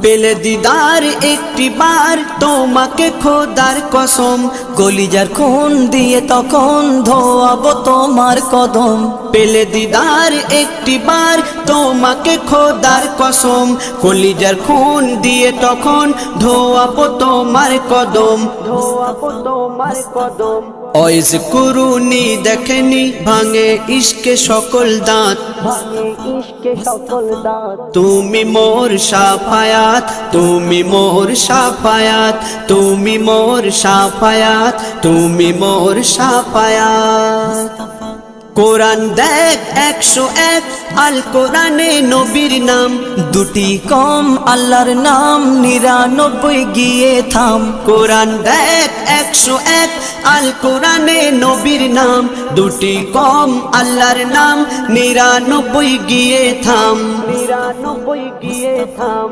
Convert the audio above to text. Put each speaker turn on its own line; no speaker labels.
পেলে দিদার একটি বার তোমাকে খোদার কসম, কলিজার খুন দিয়ে তখন ধোয়াবো তোমার কদম। পেলে দিদার একটি বার তোমাকে খোদার কসম, কলিজার খুন দিয়ে তখন ধোয়াবো তোমার কদম, ধোয়াবো তোমার কদম। ওয়াইজ কুরুনি দেখেনি ভাঙে ইশকে সকল দাঁত, ভাঙে ইশকে সকল দাঁত। তুমি মোর শাফায়াত, তুমি মোর শাফায়াত, তুমি মোর শাফায়াত, তুমি মোর শাফায়াত। কোরআন দেখ 101 আল কোরআনে নবীর নাম, দুটি কম আল্লাহর নাম 99 গিয়ে থাম। কোরআন দেখ 101 আল কোরআনে নবীর নাম, দুটি কম আল্লাহর নাম 99 গিয়ে থাম, 99 গিয়ে থাম।